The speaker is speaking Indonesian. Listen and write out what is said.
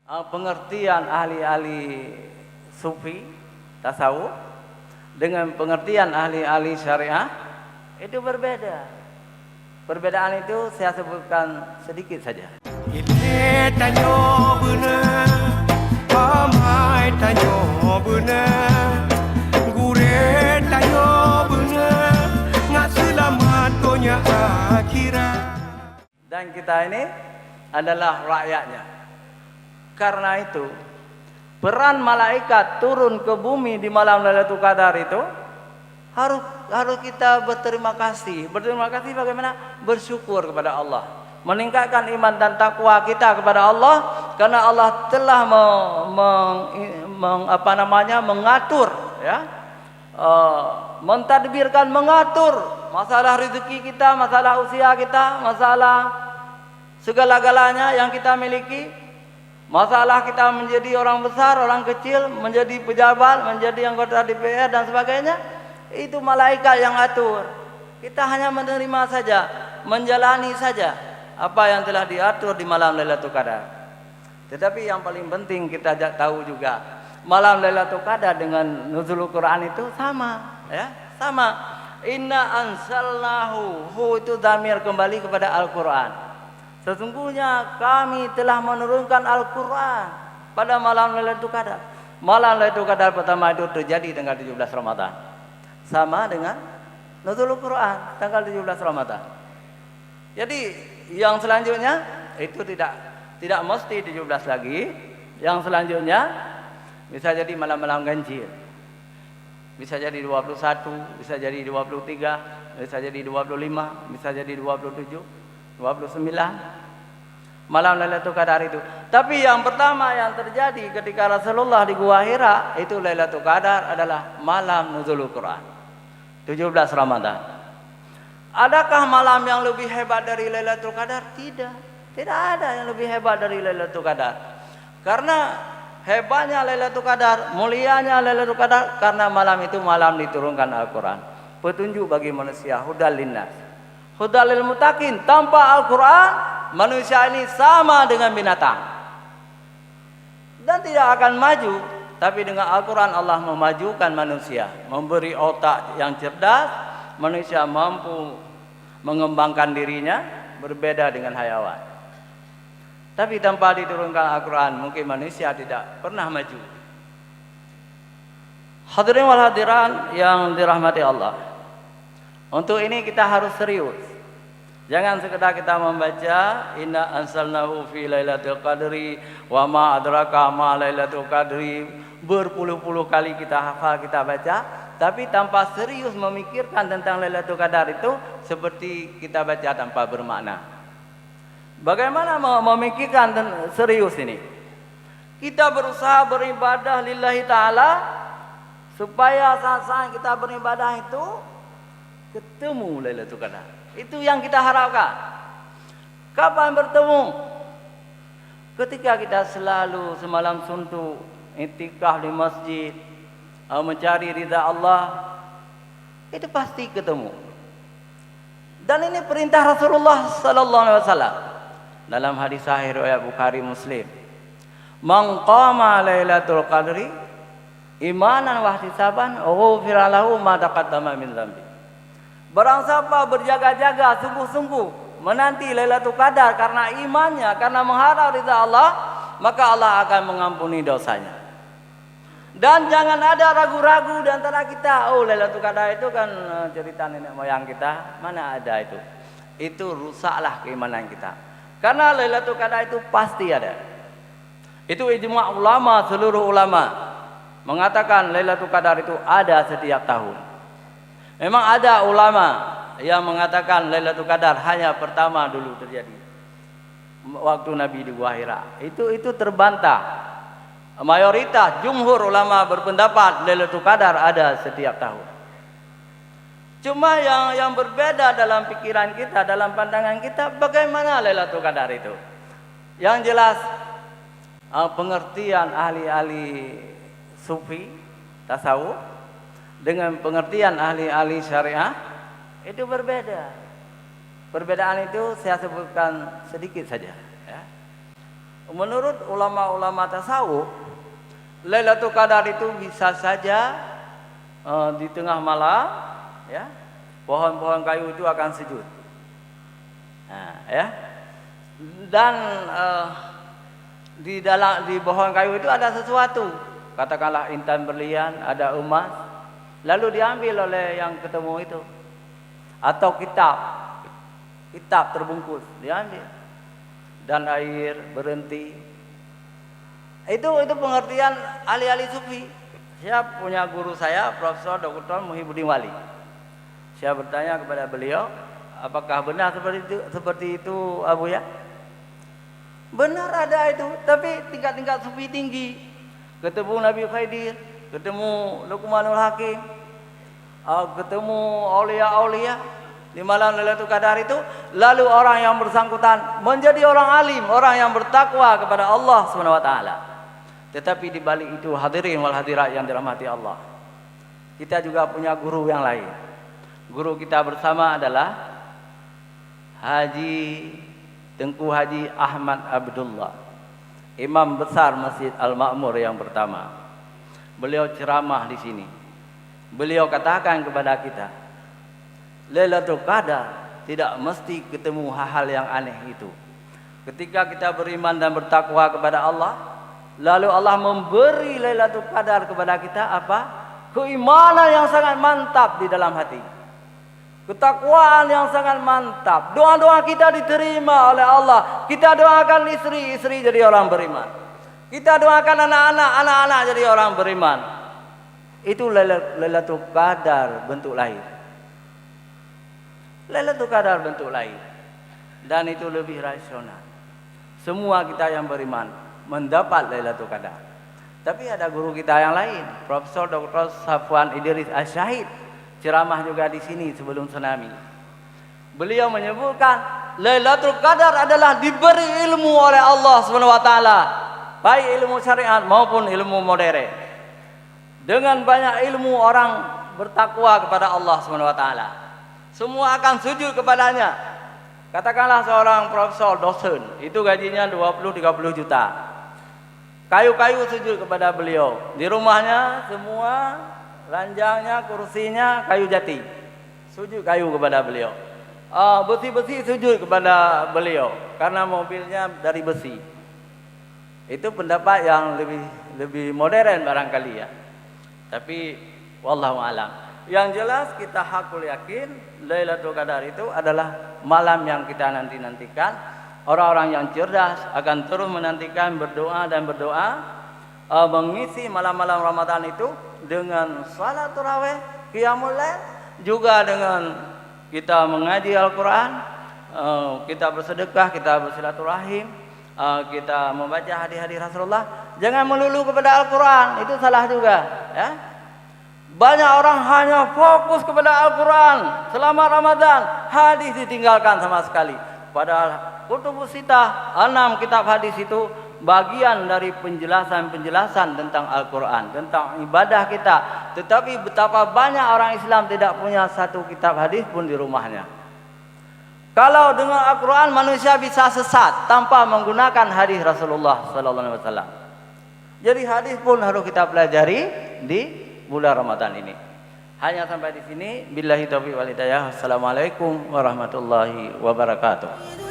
Pengertian ahli-ahli sufi tasawuf dengan pengertian ahli-ahli syariah itu berbeda. Perbedaan itu saya sebutkan sedikit saja. Ile tanyo bener, pamai tanyo bener, gure tanyo bener, nggak selamat konya akhirat. Dan kita ini adalah rakyatnya. Karena itu peran malaikat turun ke bumi di malam Lailatul Qadar itu harus kita berterima kasih. Berterima kasih bagaimana? Bersyukur kepada Allah, meningkatkan iman dan takwa kita kepada Allah, karena Allah telah mengatur, ya, mentadbirkan, mengatur masalah rezeki kita, masalah usia kita, masalah segala-galanya yang kita miliki, masalah kita menjadi orang besar, orang kecil, menjadi pejabat, menjadi anggota DPR dan sebagainya. Itu malaikat yang atur. Kita hanya menerima saja, menjalani saja apa yang telah diatur di malam Lailatul Qadar. Tetapi yang paling penting kita tahu juga, malam Lailatul Qadar dengan nuzulul Quran itu sama, ya, sama. Inna anzalnahu, hu itu dhamir kembali kepada Al-Quran. Sesungguhnya kami telah menurunkan Al-Quran pada malam Lailatul Qadar. Malam Lailatul Qadar pertama itu terjadi tanggal 17 Ramadan. Sama dengan nuzulul Quran tanggal 17 Ramadan. Jadi yang selanjutnya itu tidak mesti 17 lagi. Yang selanjutnya bisa jadi malam-malam ganjil. Bisa jadi 21, bisa jadi 23, bisa jadi 25, bisa jadi 27, 29 malam Lailatul Qadar itu. Tapi yang pertama yang terjadi ketika Rasulullah di Gua Hira itu Lailatul Qadar adalah malam nuzulul Quran 17 Ramadan. Adakah malam yang lebih hebat dari Lailatul Qadar? Tidak ada yang lebih hebat dari Lailatul Qadar. Karena hebatnya Lailatul Qadar, mulianya Lailatul Qadar, karena malam itu malam diturunkan Al-Quran, petunjuk bagi manusia, hudal linnas, hudal lil muttaqin. Tanpa Al-Quran manusia ini sama dengan binatang dan tidak akan maju. Tapi dengan Al-Quran Allah memajukan manusia, memberi otak yang cerdas. Manusia mampu mengembangkan dirinya, berbeda dengan hayawan. Tapi tanpa diturunkan Al-Quran mungkin manusia tidak pernah maju. Hadirin wal hadirat yang dirahmati Allah, untuk ini kita harus serius. Jangan sekedar kita membaca inna anzalnahu fi lailatul qadri wa ma adraka ma lailatul qadri, berpuluh-puluh kali kita hafal, kita baca, tapi tanpa serius memikirkan tentang Lailatul Qadar itu seperti kita baca tanpa bermakna. Bagaimana memikirkan serius ini? Kita berusaha beribadah lillahi ta'ala supaya saat-saat kita beribadah itu ketemu Lailatul Qadar. Itu yang kita harapkan. Kapan bertemu? Ketika kita selalu semalam suntuk iktikaf di masjid, mencari ridha Allah, itu pasti ketemu. Dan ini perintah Rasulullah sallallahu alaihi wasallam dalam hadis sahih riwayat Bukhari Muslim. Man qama lailatul qadri imanan wa ihtisaban ghufira lahu ma taqaddama min dzambi. Barang siapa berjaga-jaga sungguh-sungguh menanti Lailatul Qadar karena imannya, karena mengharap ridha Allah, maka Allah akan mengampuni dosanya. Dan jangan ada ragu-ragu di antara kita, oh Lailatul Qadar itu kan cerita nenek moyang kita, mana ada itu. Itu rusaklah keimanan kita. Karena Lailatul Qadar itu pasti ada. Itu ijma' ulama, seluruh ulama mengatakan Lailatul Qadar itu ada setiap tahun. Memang ada ulama yang mengatakan Lailatul Qadar hanya pertama dulu terjadi waktu Nabi di Gua Hira. Itu terbantah. Mayoritas jumhur ulama berpendapat Lailatul Qadar ada setiap tahun. Cuma yang berbeda dalam pikiran kita, dalam pandangan kita, bagaimana Lailatul Qadar itu. Yang jelas pengertian ahli-ahli sufi tasawuf dengan pengertian ahli-ahli syariah itu berbeda. Perbedaan itu saya sebutkan sedikit saja, ya. menurut ulama-ulama tasawuf, Lailatul Qadar itu bisa saja di tengah malam, ya, pohon-pohon kayu itu akan sujud. Nah, ya. Dan di pohon kayu itu ada sesuatu, katakanlah intan berlian, ada emas, lalu diambil oleh yang ketemu itu, atau kitab terbungkus diambil, dan air berhenti. Itu pengertian ahli-ahli sufi. Saya punya guru saya, Profesor Dr. Muhyiddin Wali. Saya bertanya kepada beliau, apakah benar seperti itu Abu ya? Benar ada itu, tapi tingkat-tingkat sufi tinggi. Ketemu Nabi Khidir, ketemu Luqmanul Hakim, ketemu aulia-aulia di malam Lailatul Qadar itu, lalu orang yang bersangkutan menjadi orang alim, orang yang bertakwa kepada Allah Subhanahu wa taala. Tetapi di balik itu hadirin wal hadirat yang dirahmati Allah, kita juga punya guru yang lain. Guru kita bersama adalah Haji Tengku Haji Ahmad Abdullah, imam besar Masjid Al-Ma'mur yang pertama. Beliau ceramah di sini. Beliau katakan kepada kita, Lailatul Qadar tidak mesti ketemu hal-hal yang aneh itu. Ketika kita beriman dan bertakwa kepada Allah, lalu Allah memberi Lailatul Qadar kepada kita apa? Keimanan yang sangat mantap di dalam hati. Ketakwaan yang sangat mantap. Doa-doa kita diterima oleh Allah. Kita doakan istri jadi orang beriman. Kita doakan anak-anak jadi orang beriman. Itu Lailatul Qadar bentuk lain. Lailatul Qadar bentuk lain. Dan itu lebih rasional. Semua kita yang beriman mendapat Lailatul Qadar. Tapi ada guru kita yang lain, Profesor Dr. Safwan Idris Asyahid, ceramah juga di sini sebelum tsunami. Beliau menyebutkan Lailatul Qadar adalah diberi ilmu oleh Allah Subhanahu wa taala, baik ilmu syariat maupun ilmu modern. Dengan banyak ilmu orang bertakwa kepada Allah Subhanahu wa taala, semua akan sujud kepadanya. Katakanlah seorang profesor dosen, itu gajinya 20-30 juta. Kayu-kayu sujud kepada beliau. Di rumahnya semua ranjangnya, kursinya kayu jati, sujud kayu kepada beliau. Besi-besi sujud kepada beliau karena mobilnya dari besi. Itu pendapat yang lebih modern barangkali ya. Tapi wallahu alam. Yang jelas kita hakul yakin Lailatul Qadar itu adalah malam yang kita nantikan. Orang-orang yang cerdas akan terus menantikan, berdoa dan berdoa, mengisi malam-malam Ramadan itu dengan salat tarawih, qiyamul lail, juga dengan kita mengaji Al-Quran, kita bersedekah, kita bersilaturahim, kita membaca hadis-hadis Rasulullah. Jangan melulu kepada Al-Quran, itu salah juga ya. Banyak orang hanya fokus kepada Al-Quran selama Ramadan, hadis ditinggalkan sama sekali. Padahal Kutubus Sittah, 6 kitab hadis itu bagian dari penjelasan-penjelasan tentang Al-Quran, tentang ibadah kita. Tetapi betapa banyak orang Islam tidak punya satu kitab hadis pun di rumahnya. Kalau dengan Al-Quran manusia bisa sesat tanpa menggunakan hadis Rasulullah SAW. Jadi hadis pun harus kita pelajari di bulan Ramadan ini. Hanya sampai di sini. Billahi taufiq wal hidayah. Assalamualaikum warahmatullahi wabarakatuh.